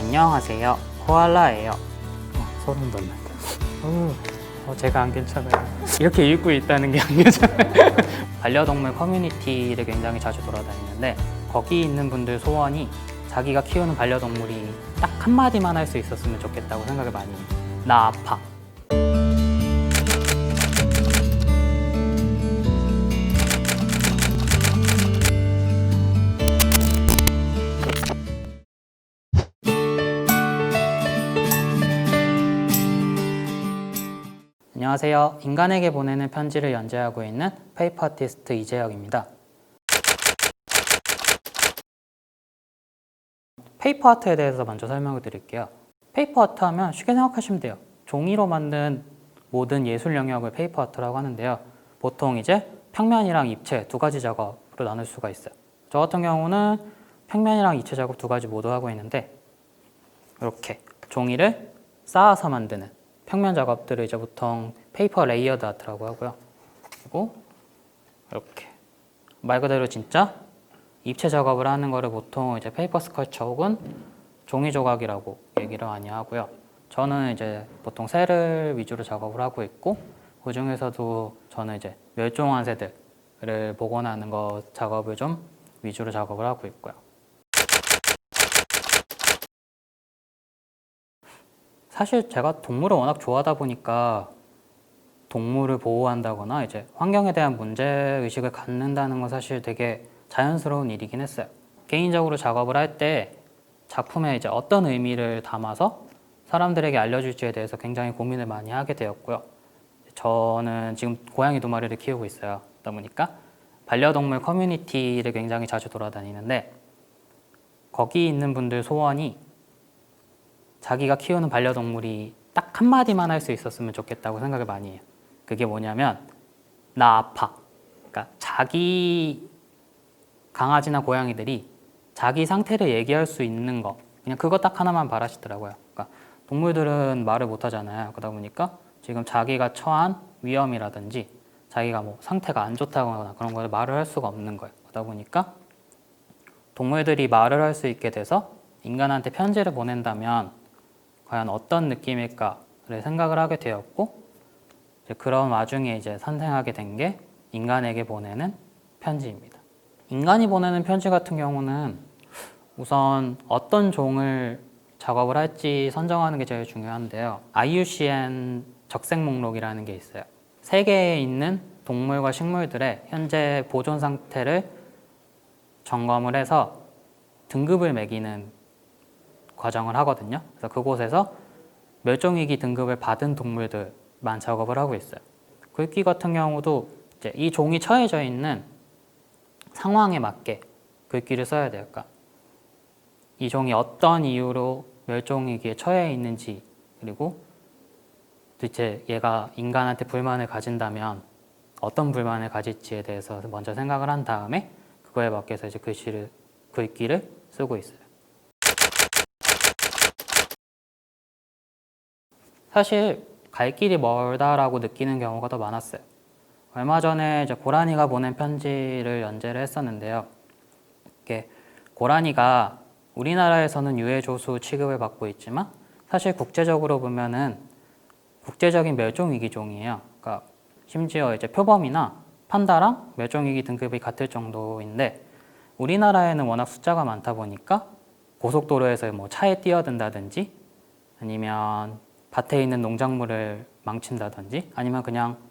안녕하세요. 코알라예요. 소름 돋는다. 제가 안 괜찮아요. 이렇게 읽고 있다는 게 안 괜찮아요. 반려동물 커뮤니티를 굉장히 자주 돌아다니는데 거기 있는 분들 소원이 자기가 키우는 반려동물이 딱 한마디만 할 수 있었으면 좋겠다고 생각을 많이 해요. 나 아파. 안녕하세요. 인간에게 보내는 편지를 연재하고 있는 페이퍼 아티스트 이재혁입니다. 페이퍼 아트에 대해서 먼저 설명을 드릴게요. 페이퍼 아트 하면 쉽게 생각하시면 돼요. 종이로 만든 모든 예술 영역을 페이퍼 아트라고 하는데요. 보통 이제 평면이랑 입체 두 가지 작업으로 나눌 수가 있어요. 저 같은 경우는 평면이랑 입체 작업 두 가지 모두 하고 있는데 이렇게 종이를 쌓아서 만드는 평면 작업들을 이제 보통 페이퍼 레이어드 아트라고 하고요. 그리고 이렇게 말 그대로 진짜 입체 작업을 하는 거를 보통 이제 페이퍼 스컬처 혹은 종이 조각이라고 얘기를 많이 하고요. 저는 이제 보통 새를 위주로 작업을 하고 있고 그 중에서도 저는 이제 멸종한 새들을 복원하는 거 작업을 좀 위주로 작업을 하고 있고요. 사실 제가 동물을 워낙 좋아하다 보니까 동물을 보호한다거나 이제 환경에 대한 문제의식을 갖는다는 건 사실 되게 자연스러운 일이긴 했어요. 개인적으로 작업을 할 때 작품에 이제 어떤 의미를 담아서 사람들에게 알려줄지에 대해서 굉장히 고민을 많이 하게 되었고요. 저는 지금 고양이 2마리를 키우고 있어요. 그러다 보니까 반려동물 커뮤니티를 굉장히 자주 돌아다니는데 거기 있는 분들 소원이 자기가 키우는 반려동물이 딱 한마디만 할 수 있었으면 좋겠다고 생각을 많이 해요. 그게 뭐냐면 나 아파. 그러니까 자기 강아지나 고양이들이 자기 상태를 얘기할 수 있는 거 그냥 그거 딱 하나만 바라시더라고요. 그러니까 동물들은 말을 못 하잖아요. 그러다 보니까 지금 자기가 처한 위험이라든지 자기가 뭐 상태가 안 좋다거나 그런 걸 말을 할 수가 없는 거예요. 그러다 보니까 동물들이 말을 할 수 있게 돼서 인간한테 편지를 보낸다면 과연 어떤 느낌일까를 생각을 하게 되었고 이제 그런 와중에 이제 탄생하게 된 게 인간에게 보내는 편지입니다. 인간이 보내는 편지 같은 경우는 우선 어떤 종을 작업을 할지 선정하는 게 제일 중요한데요. IUCN 적색 목록이라는 게 있어요. 세계에 있는 동물과 식물들의 현재 보존 상태를 점검을 해서 등급을 매기는 과정을 하거든요. 그래서 그곳에서 멸종위기 등급을 받은 동물들만 작업을 하고 있어요. 글귀 같은 경우도 이제 이 종이 처해져 있는 상황에 맞게 글귀를 써야 돼요. 그러니까 이 종이 어떤 이유로 멸종위기에 처해 있는지 그리고 도대체 얘가 인간한테 불만을 가진다면 어떤 불만을 가질지에 대해서 먼저 생각을 한 다음에 그거에 맞게서 이제 글귀를 쓰고 있어요. 사실 갈 길이 멀다라고 느끼는 경우가 더 많았어요. 얼마 전에 이제 고라니가 보낸 편지를 연재를 했었는데요. 이게 고라니가 우리나라에서는 유해조수 취급을 받고 있지만 사실 국제적으로 보면은 국제적인 멸종위기종이에요. 그러니까 심지어 이제 표범이나 판다랑 멸종위기 등급이 같을 정도인데 우리나라에는 워낙 숫자가 많다 보니까 고속도로에서 뭐 차에 뛰어든다든지 아니면 밭에 있는 농작물을 망친다든지 아니면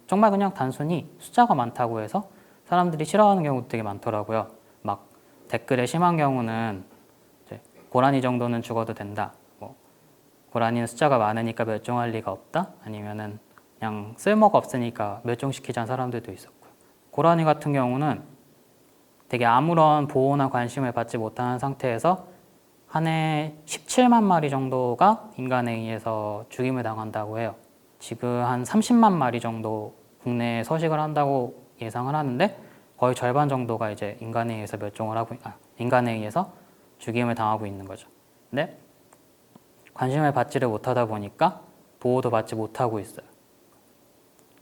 정말 그냥 단순히 숫자가 많다고 해서 사람들이 싫어하는 경우도 되게 많더라고요. 막 댓글에 심한 경우는 이제 고라니 정도는 죽어도 된다. 뭐 고라니는 숫자가 많으니까 멸종할 리가 없다. 아니면은 그냥 쓸모가 없으니까 멸종시키자는 사람들도 있었고요. 고라니 같은 경우는 되게 아무런 보호나 관심을 받지 못하는 상태에서 한 해 17만 마리 정도가 인간에 의해서 죽임을 당한다고 해요. 지금 한 30만 마리 정도 국내에 서식을 한다고 예상을 하는데 거의 절반 정도가 이제 인간에 의해서 죽임을 당하고 있는 거죠. 근데 관심을 받지를 못하다 보니까 보호도 받지 못하고 있어요.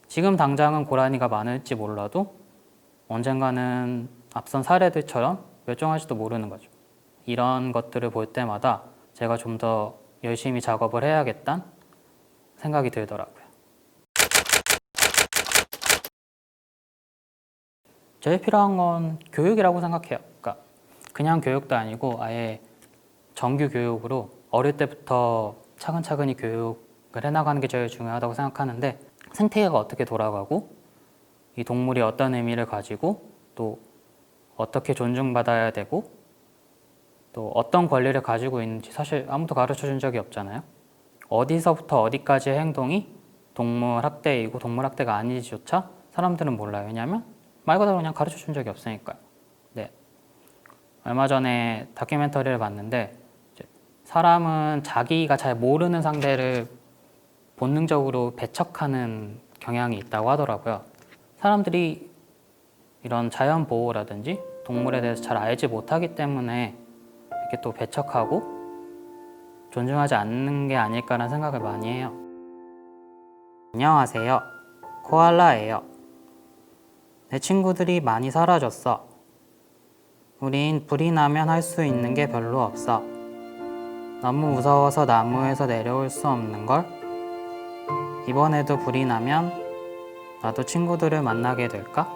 지금 당장은 고라니가 많을지 몰라도 언젠가는 앞선 사례들처럼 멸종할지도 모르는 거죠. 이런 것들을 볼 때마다 제가 좀 더 열심히 작업을 해야겠다는 생각이 들더라고요. 제일 필요한 건 교육이라고 생각해요. 그러니까 그냥 교육도 아니고 아예 정규 교육으로 어릴 때부터 차근차근히 교육을 해나가는 게 제일 중요하다고 생각하는데, 생태계가 어떻게 돌아가고 이 동물이 어떤 의미를 가지고 또 어떻게 존중받아야 되고 또 어떤 권리를 가지고 있는지 사실 아무도 가르쳐 준 적이 없잖아요. 어디서부터 어디까지의 행동이 동물 학대이고 동물 학대가 아닌지조차 사람들은 몰라요. 왜냐하면 말 그대로 그냥 가르쳐 준 적이 없으니까요. 네. 얼마 전에 다큐멘터리를 봤는데 사람은 자기가 잘 모르는 상대를 본능적으로 배척하는 경향이 있다고 하더라고요. 사람들이 이런 자연 보호라든지 동물에 대해서 잘 알지 못하기 때문에 이렇게 또 배척하고 존중하지 않는 게 아닐까라는 생각을 많이 해요. 안녕하세요. 코알라예요. 내 친구들이 많이 사라졌어. 우린 불이 나면 할 수 있는 게 별로 없어. 너무 무서워서 나무에서 내려올 수 없는 걸? 이번에도 불이 나면 나도 친구들을 만나게 될까?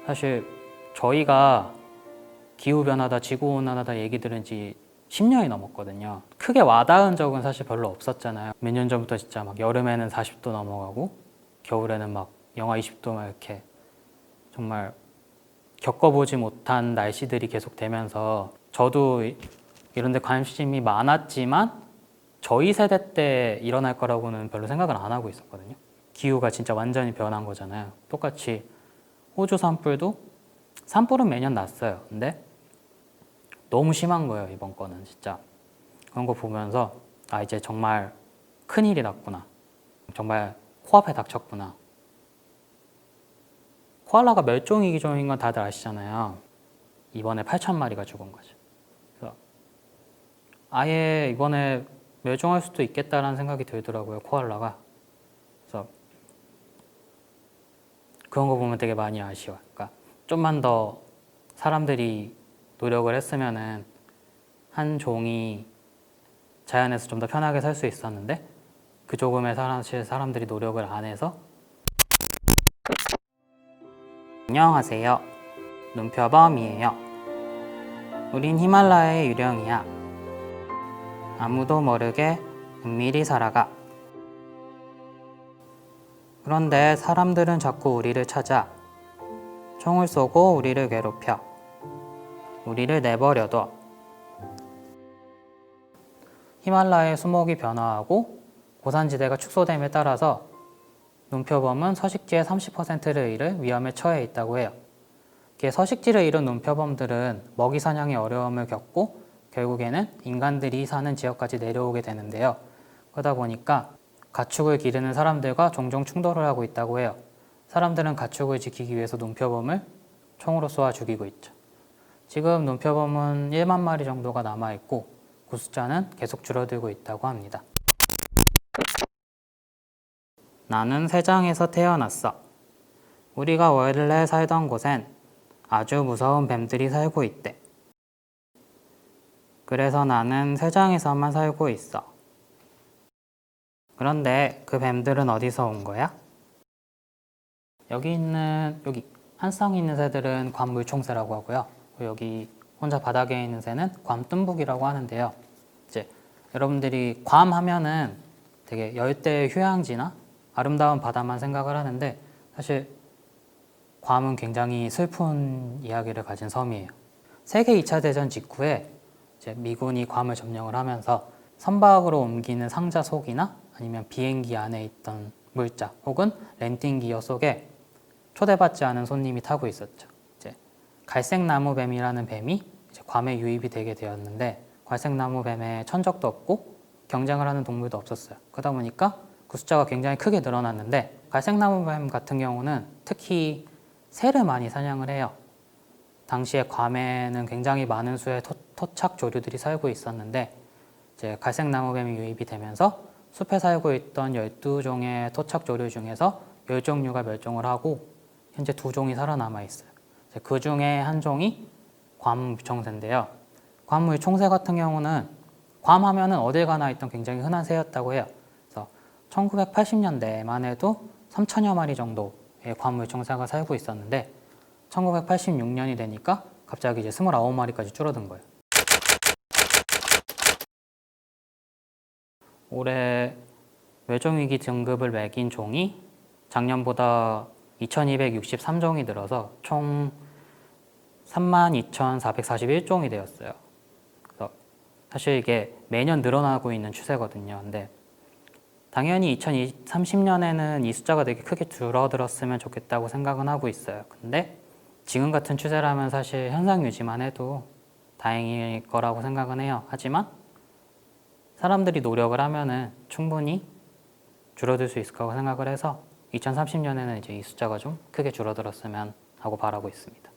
사실 저희가 기후변화다, 지구온난화다 얘기 들은 지 10년이 넘었거든요. 크게 와닿은 적은 사실 별로 없었잖아요. 몇 년 전부터 진짜 막 여름에는 40도 넘어가고 겨울에는 막 영하 20도 막 이렇게 정말 겪어보지 못한 날씨들이 계속 되면서 저도 이런 데 관심이 많았지만 저희 세대 때 일어날 거라고는 별로 생각을 안 하고 있었거든요. 기후가 진짜 완전히 변한 거잖아요. 똑같이 호주 산불은 매년 났어요. 근데 너무 심한 거예요, 이번 거는 진짜. 그런 거 보면서 아, 이제 정말 큰일이 났구나. 정말 코앞에 닥쳤구나. 코알라가 멸종위 기종인 건 다들 아시잖아요. 이번에 8,000마리가 죽은 거죠. 그래서 아예 이번에 멸종할 수도 있겠다라는 생각이 들더라고요, 코알라가. 그래서 그런 거 보면 되게 많이 아쉬워요. 그러니까 좀만 더 사람들이 노력을 했으면은 한 종이 자연에서 좀 더 편하게 살 수 있었는데 그 조금의 사람들이 노력을 안 해서. 안녕하세요. 눈표범이에요. 우린 히말라야의 유령이야. 아무도 모르게 은밀히 살아가. 그런데 사람들은 자꾸 우리를 찾아. 총을 쏘고 우리를 괴롭혀. 우리를 내버려둬. 히말라야의 수목이 변화하고 고산지대가 축소됨에 따라서 눈표범은 서식지의 30%를 잃을 위험에 처해 있다고 해요. 서식지를 잃은 눈표범들은 먹이 사냥의 어려움을 겪고 결국에는 인간들이 사는 지역까지 내려오게 되는데요. 그러다 보니까 가축을 기르는 사람들과 종종 충돌을 하고 있다고 해요. 사람들은 가축을 지키기 위해서 눈표범을 총으로 쏘아 죽이고 있죠. 지금 눈표범은 1만 마리 정도가 남아있고 그 숫자는 계속 줄어들고 있다고 합니다. 나는 세장에서 태어났어. 우리가 원래 살던 곳엔 아주 무서운 뱀들이 살고 있대. 그래서 나는 세장에서만 살고 있어. 그런데 그 뱀들은 어디서 온 거야? 여기 한 쌍이 있는 새들은 괌물총새라고 하고요. 여기 혼자 바닥에 있는 새는 괌뜸북이라고 하는데요. 이제 여러분들이 괌 하면은 되게 열대 휴양지나 아름다운 바다만 생각을 하는데 사실 괌은 굉장히 슬픈 이야기를 가진 섬이에요. 세계 2차 대전 직후에 이제 미군이 괌을 점령을 하면서 선박으로 옮기는 상자 속이나 아니면 비행기 안에 있던 물자 혹은 랜딩 기어 속에 초대받지 않은 손님이 타고 있었죠. 이제 갈색나무뱀이라는 뱀이 이제 괌에 유입이 되게 되었는데 갈색나무뱀에 천적도 없고 경쟁을 하는 동물도 없었어요. 그러다 보니까 그 숫자가 굉장히 크게 늘어났는데 갈색나무뱀 같은 경우는 특히 새를 많이 사냥을 해요. 당시에 괌에는 굉장히 많은 수의 토착 조류들이 살고 있었는데 이제 갈색나무뱀이 유입이 되면서 숲에 살고 있던 12종의 토착 조류 중에서 10종류가 멸종을 하고 현재 2종이 살아남아 있어요. 그 중에 한 종이 괌무청새인데요. 괌의 총새 같은 경우는 괌 하면은 어딜 가나 있던 굉장히 흔한 새였다고 해요. 그래서 1980년대만 해도 3천여 마리 정도의 괌의 총새가 살고 있었는데 1986년이 되니까 갑자기 이제 29마리까지 줄어든 거예요. 올해 멸종위기 등급을 매긴 종이 작년보다 2263종이 늘어서 총 32,441종이 되었어요. 그래서 사실 이게 매년 늘어나고 있는 추세거든요. 근데 당연히 2030년에는 이 숫자가 되게 크게 줄어들었으면 좋겠다고 생각은 하고 있어요. 근데 지금 같은 추세라면 사실 현상 유지만 해도 다행일 거라고 생각은 해요. 하지만 사람들이 노력을 하면은 충분히 줄어들 수 있을 거라고 생각을 해서 2030년에는 이제 이 숫자가 좀 크게 줄어들었으면 하고 바라고 있습니다.